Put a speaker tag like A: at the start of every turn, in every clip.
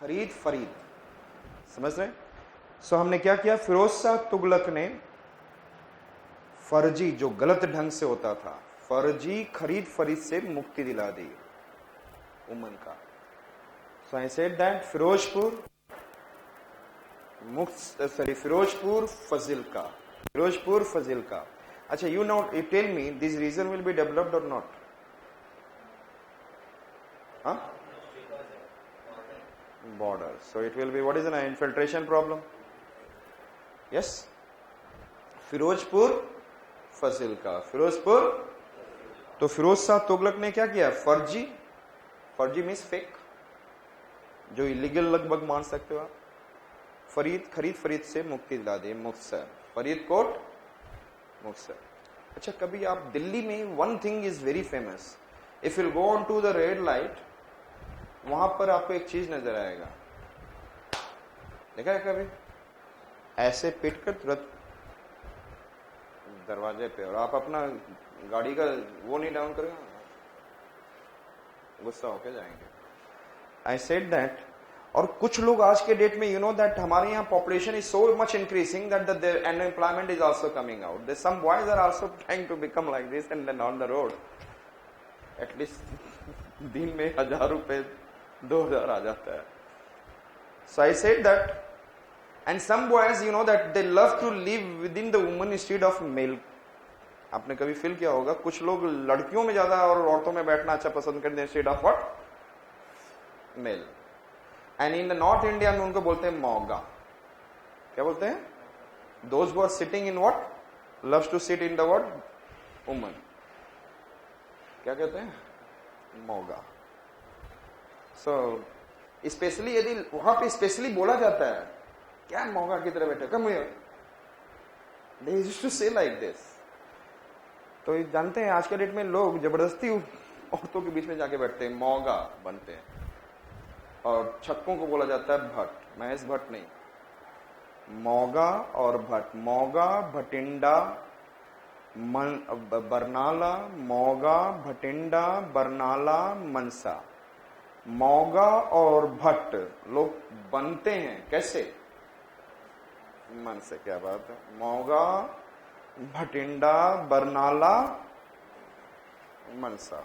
A: खरीद फरीद, समझ रहे? सो हमने क्या किया, फिरोज शाह तुगलक ने फर्जी, जो गलत ढंग से होता था, फर्जी खरीद फरीद से मुक्ति दिला दी उमन का। So I said that Firozpur Firozpur Fazilka, Firozpur Fazilka. अच्छा, you know, you tell me, this region will be developed or not? Border, so it will be, what is an infiltration problem? Yes, Firozpur Fazilka, Firozpur. तो फिरोज शाह तुगलक ने क्या किया, फर्जी, फर्जी मीन्स फेक, जो इलीगल लगभग मान सकते हो आप, खरीद फरीद से मुक्ति दिला दी, मुक्तसर, फरीदकोट, मुक्तसर। अच्छा, कभी आप दिल्ली में, one thing is very famous, if you go on to the red light, वहां पर आपको एक चीज नजर आएगा, देखा है कभी? ऐसे पीट कर तुरंत दरवाजे पे, और आप अपना गाड़ी का वो नहीं डाउन करेगा, गुस्सा होके जाएंगे। आई सेड दैट, और कुछ लोग आज के डेट में, यू नो दैट हमारे यहाँ population is so much increasing that the unemployment is also coming out, there some boys are also trying to become like this and then on the road at least दिन में 1000 रुपए 2000 आ जाता है। So I said that, and some boys, you know, that they love to live within the woman instead of male. आपने कभी feel किया होगा, कुछ लोग लड़कियों में ज्यादा और औरतों में बैठना अच्छा पसंद करते हैं instead of what? Male. And in the North India में उनको बोलते हैं मौगा। क्या बोलते हैं? Those who are sitting in what? Loves to sit in the what? Woman. क्या कहते हैं? मौगा। So, स्पेशली यदि वहां पे स्पेशली बोला जाता है, क्या मौका की तरह बैठे, कम दे यूज्ड टू से लाइक दिस। तो जानते हैं आज के डेट में लोग जबरदस्ती औरतों के बीच में जाके बैठते हैं, मौगा बनते हैं, और छक्कों को बोला जाता है भट्ट, महेश भट्ट नहीं, मौगा और भट्ट, मौगा भटिंडा बरनाला, मौगा भटिंडा बरनाला मनसा, मौगा और भट्ट लोग बनते हैं कैसे? मन से। क्या बात है, मौगा भटिंडा बरनाला मनसा,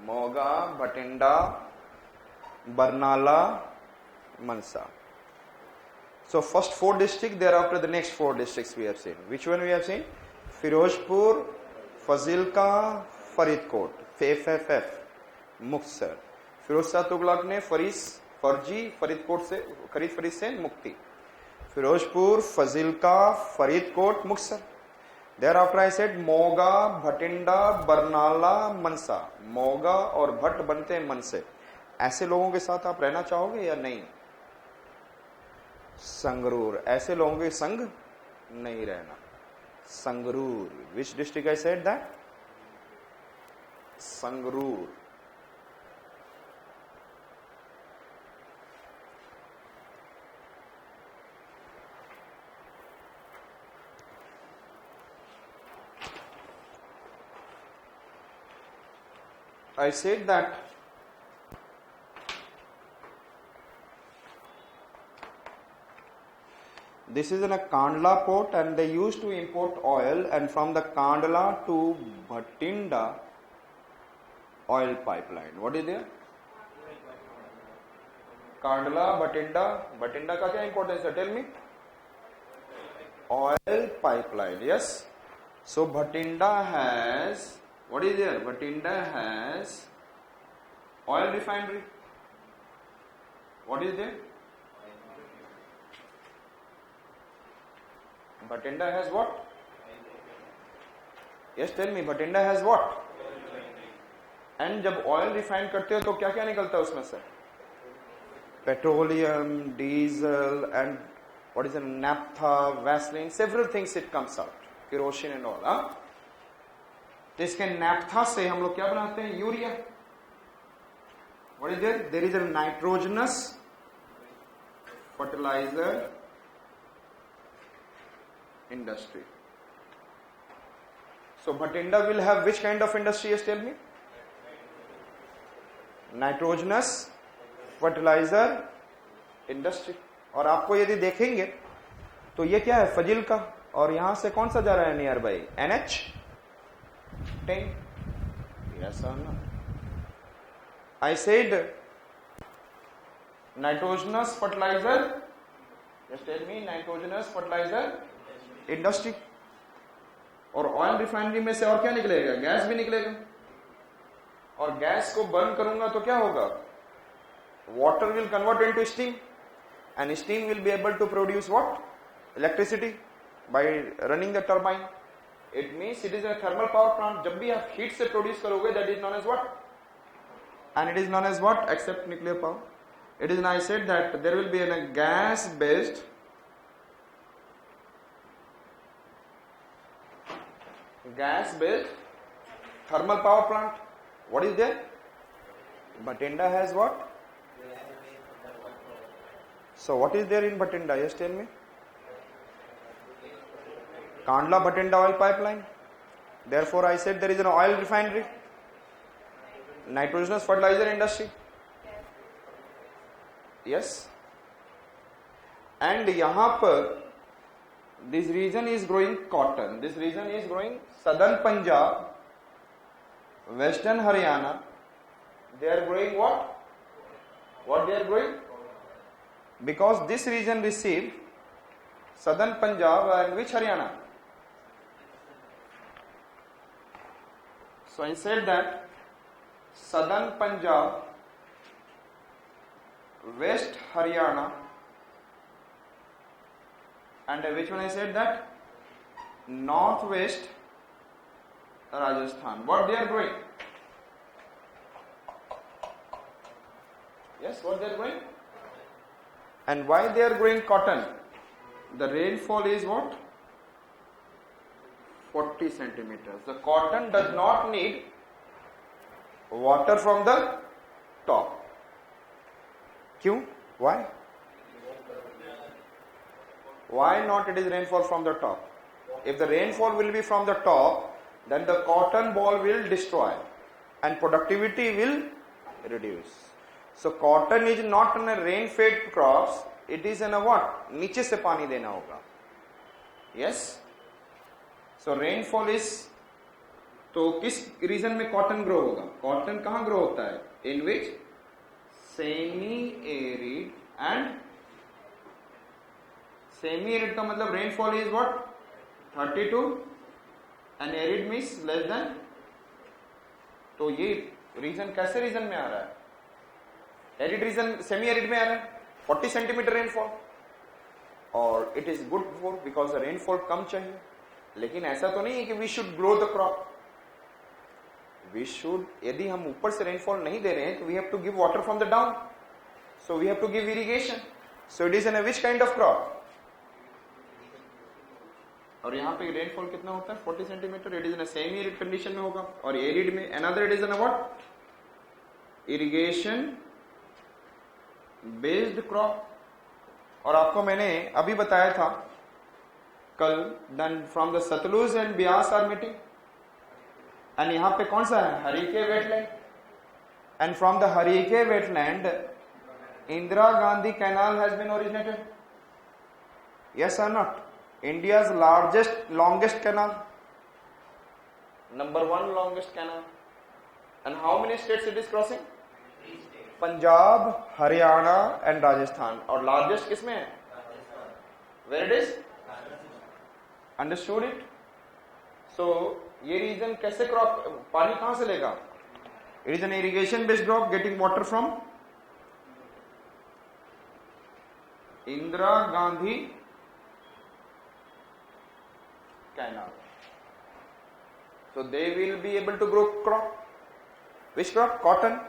A: मौगा भटिंडा बरनाला मनसा। So first 4 districts, thereafter the next 4 districts we have seen. Which one we have seen? Firozpur, Fazilka, Faridkot, FFF, Muktsar. Firoz Shah Tughlaq ने फर्जी फरीदकोट से, खरीद फरीद से मुक्ति, Firozpur, Fazilka, Faridkot, Muktsar. There after I said Moga Bhatinda Barnala मनसा, मौगा और भट्ट बनते हैं मन से। ऐसे लोगों के साथ आप रहना चाहोगे या नहीं? संगरूर, ऐसे लोगों के संग नहीं रहना। Sangrur, which district I said that? Sangrur. I said that this is in a Kandla port and they used to import oil, and from the Kandla to Bhatinda oil pipeline. What is there? Kandla, Bhatinda का क्या importance है? Tell me. Oil pipeline, yes. So Bhatinda has, what is there? Bhatinda has oil refinery. What is there? Bhatinda has what? Yes, tell me. Bhatinda has what? And जब oil refine करते हो तो क्या क्या निकलता है उसमें से? Petroleum, diesel, and what is it? Naphtha, Vaseline, several things it comes out. Kerosene and all. हाँ? तो इसके नैप्था से हम लोग क्या बनाते हैं? Urea. What is there? There is a nitrogenous fertilizer industry. So Bhatinda will have which kind of industry? Yes, tell me. Nitrogenous fertiliser industry. और आपको यदि देखेंगे तो ये क्या है, फजिल का, और यहां से कौन सा जा रहा है नियर बाई, NH10। यस और no? I said nitrogenous fertiliser, just tell me, nitrogenous fertiliser industry. और ऑयल रिफाइनरी में से और क्या निकलेगा, गैस भी निकलेगा। और गैस को बर्न करूंगा तो क्या होगा, water will convert into steam and steam will be able to produce what, electricity by running the turbine. It means it is a thermal power plant. जब भी आप heat से produce करोगे, that is known as what, and it is known as what, except nuclear power. It is, I said that there will be a gas based thermal power plant. What is there? Bathinda has what? So what is there in Bathinda? Yes, tell me. Kandla Bathinda oil pipeline. Therefore, I said there is an oil refinery, nitrogenous fertilizer industry. Yes. And यहाँ पर this region is growing cotton. This region is growing southern Punjab, western Haryana. They are growing what? What they are growing? Because this region received southern Punjab and which Haryana? So I said that southern Punjab, west Haryana, and which one I said that? Northwest Rajasthan. What they are growing? Yes, what they are growing? And why they are growing cotton? The rainfall is what? 40 centimeters. The cotton does not need water from the top. Q? Why? Why not it is rainfall from the top? If the rainfall will be from the top, then the cotton ball will destroy and productivity will reduce. So cotton is not in a rain-fed crops, it is in a what? नीचे से पानी देना होगा. Yes? So rainfall is, तो किस reason में cotton grow होगा? Cotton कहाँ ग्रो होता है? In which? Semi-arid and semi-arid का मतलब rainfall is what? 32 and arid means less than. तो ये रीजन कैसे रीजन में आ रहा है? एरिड रीजन, सेमी एरिड में आ रहा है, 40 सेंटीमीटर रेनफॉल, और it is good for because the rainfall कम चाहिए. लेकिन ऐसा तो नहीं है कि we should grow the crop. We should, यदि हम ऊपर से रेनफॉल नहीं दे रहे हैं तो we have to give water from the down, so we have to give irrigation. So it is in which kind of crop. और यहाँ पे रेनफॉल कितना होता है? 40 centimetre. It is in semi arid condition में होगा. और एरिड में another it is in what? Irrigation based crop. और आपको मैंने अभी बताया था कल, then from the Sutlej and Beas are meeting, and यहां पे कौन सा है? Harike wetland. And from the Harike wetland Indira Gandhi canal has been originated. Yes or not? India's largest longest canal, number 1 longest canal. And how many states it is crossing? Punjab, Haryana and Rajasthan. और largest किसमें है? Where it is? Understood it? So ये region कैसे crop पानी कहां से लेगा? It is an irrigation based crop getting water from Indira Gandhi canal. So they will be able to grow crop. Which crop? Cotton.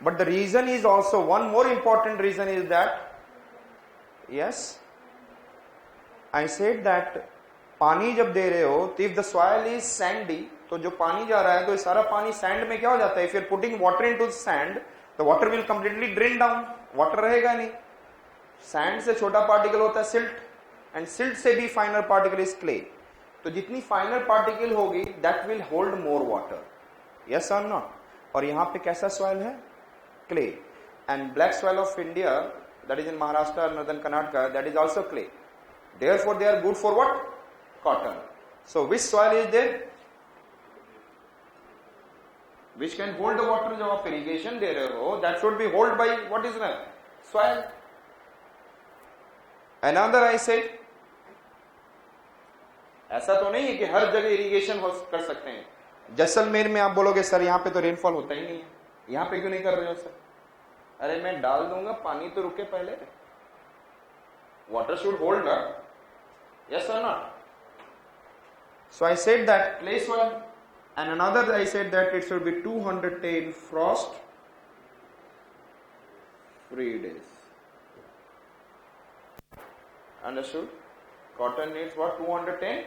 A: But the reason is also, one more important reason is that, yes, I said that पानी जब दे रहे हो, तो if the soil is sandy, तो जो पानी जा रहा है तो ये सारा पानी सैंड में क्या हो जाता है? If you are putting water into sand, the water will completely drain down. Water रहेगा नहीं. सैंड से छोटा पार्टिकल होता है सिल्ट, एंड सिल्ट से भी फाइनर पार्टिकल इज क्ले. तो जितनी फाइनल पार्टिकल होगी that will hold more water. Yes or not? और यहां पे कैसा सॉइल है? Clay. and black soil of India, that is in Maharashtra, northern Karnataka, that is also clay. Therefore they are good for what? Cotton. So which soil is there which can hold the water? जब आप irrigation दे रहे हो, that should be held by what is the soil. Another I said, ऐसा तो नहीं है कि हर जगह इरिगेशन कर सकते हैं. जैसलमेर में आप बोलोगे सर यहाँ पे तो रेनफॉल होता ही नहीं है, यहाँ पे क्यों नहीं कर रहे हो सर? अरे मैं डाल दूंगा, पानी तो रुके पहले. वाटर शुड होल्ड ना, yes or not? So I said that clay soil, and another I said that it should be 210 frost free days. Understood? Cotton needs what? 210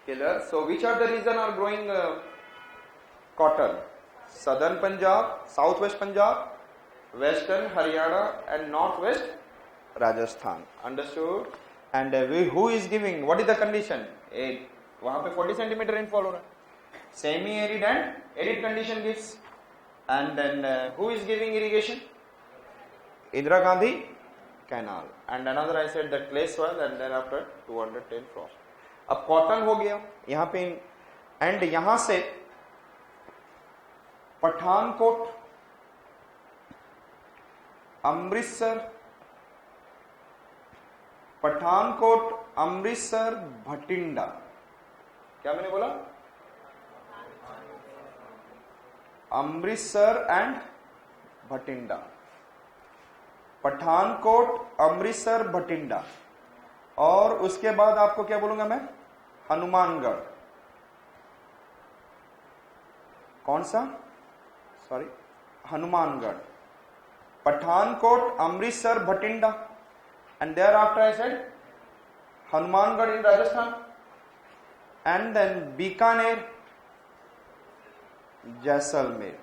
A: killers. So which are the region are growing cotton? Southern Punjab, Southwest Punjab, Western Haryana and Northwest Rajasthan. Understood? And who is giving? What is the condition? वहाँ पे 40 centimeter rainfall हो रहा है. Semi arid and arid condition gives. And then who is giving irrigation? Indira Gandhi Canal. And another I said that clay soil, and then after 210 frost. अब cotton हो गया यहाँ पे, एंड यहां से पठानकोट, अमृतसर, पठानकोट, अमृतसर, भटिंडा. क्या मैंने बोला? अमृतसर एंड भटिंडा. पठानकोट, अमृतसर, भटिंडा. और उसके बाद आपको क्या बोलूंगा मैं? हनुमानगढ़. कौन सा? Sorry, Hanumangarh. Pathankot, Amritsar, Bathinda. And there after I said Hanumangarh in Rajasthan. And then Bikaner, Jaisalmer.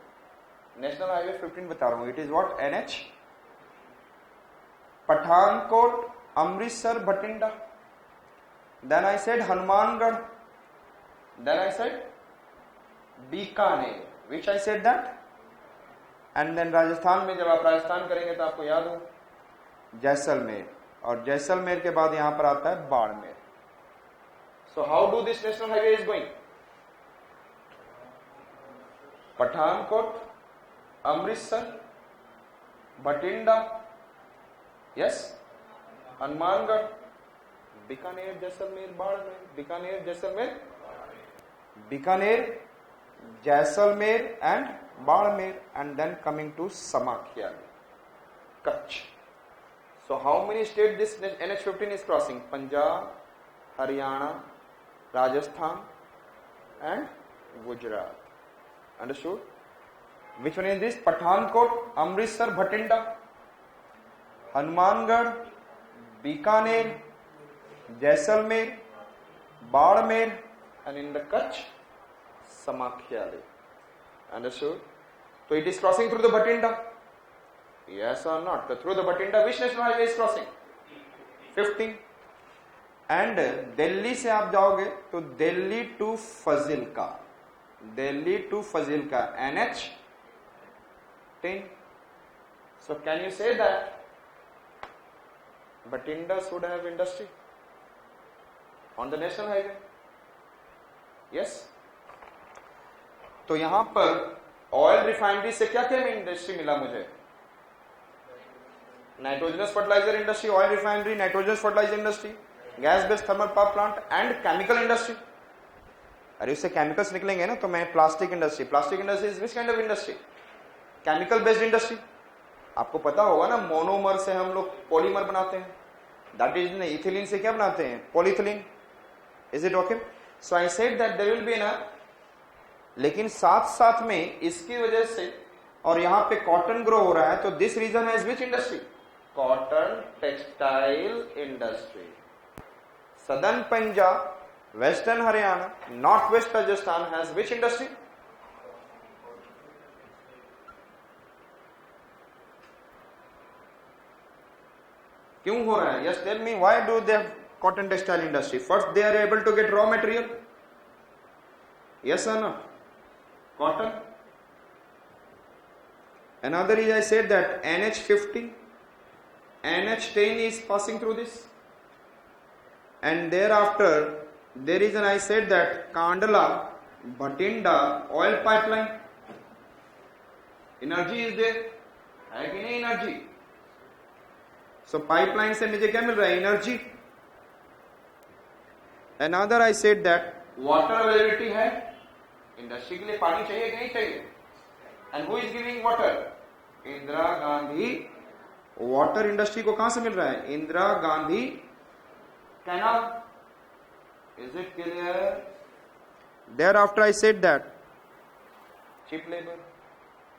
A: National highway 15 बता रहा हूं. It is what? NH. Pathankot, Amritsar, Bathinda. Then I said Hanumangarh. Then I said Bikaner. Which I said that? And then Rajasthan में जब आप राजस्थान करेंगे तो आपको याद हो जैसलमेर, और जैसलमेर के बाद यहां पर आता है Barmer. So how do this national highway is going? Pathankot, Amritsar, Bhatinda, yes, Hanumangarh, Bikaner, Jaisalmer, Barmer. Bikaner, Jaisalmer, Bikaner, Jaisalmer and Barmer. And then coming to Samakhiali, Kutch. So how many state this NH15 is crossing? Punjab, Haryana, Rajasthan and Gujarat. Understood? Which one is this? Pathankot, Amritsar, Bhatinda, Hanumangarh, Bikaner, Jaisalmer, Barmer, and in the Kutch, Samakhiali. Understood? So it is crossing through the Bhatinda. Yes or not? So through the Bhatinda, which national highway is crossing? 15. And Delhi से आप जाओगे तो Delhi to Fazilka, Delhi to Fazilka, NH10. So can you say that Bhatinda should have industry on the national highway? Yes. तो यहां पर oil refinery से क्या क्या इंडस्ट्री मिला मुझे? Nitrogenous fertiliser industry, oil refinery, nitrogenous fertiliser industry, gas based thermal power plant and chemical industry. अरे उससे केमिकल्स निकलेंगे ना, तो मैं plastic industry. Plastic industry is which kind of industry? Chemical based industry. आपको पता होगा ना, मोनोमर से हम लोग पॉलीमर बनाते हैं. दैट इज इथिलीन से क्या बनाते हैं? Polyethylene. Is it okay? So I said that there will be ना, लेकिन साथ साथ में इसकी वजह से और यहां पे कॉटन ग्रो हो रहा है, तो this region has which industry? Cotton textile industry. Southern Punjab, western Haryana, north west Rajasthan has which industry? क्यों हो रहा है? Yes, tell me, why do they have cotton textile industry? First they are able to get raw material. Yes और no? Cotton. Another is I said that NH50, NH10 is passing through this, and thereafter there is an I said that Kandla Bhatinda oil pipeline. Energy is there, है कि नहीं energy? So pipeline से मुझे क्या मिल रहा है? Energy. Another I said that water availability है, industry के लिए पानी चाहिए कि नहीं चाहिए? And who is giving water? Indira Gandhi. Water industry को कहां से मिल रहा है? Indira Gandhi canal. Is it clear? Thereafter I said that cheap labor,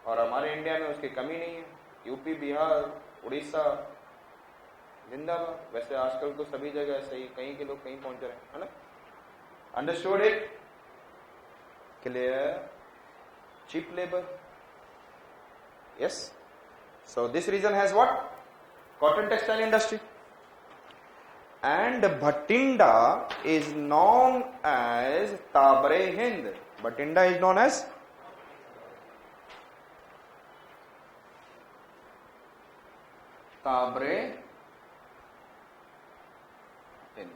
A: और हमारे इंडिया में उसकी कमी नहीं है. यूपी, बिहार, उड़ीसा जिंदाबाद. वैसे आजकल तो सभी जगह ऐसे ही, कहीं के लोग कहीं पहुंच रहे हैं, है ना? Understood it? Clear? Cheap labour. Yes. So this region has what? Cotton textile industry. And Bhatinda is known as Tabre Hind. Bhatinda is known as Tabre Hind.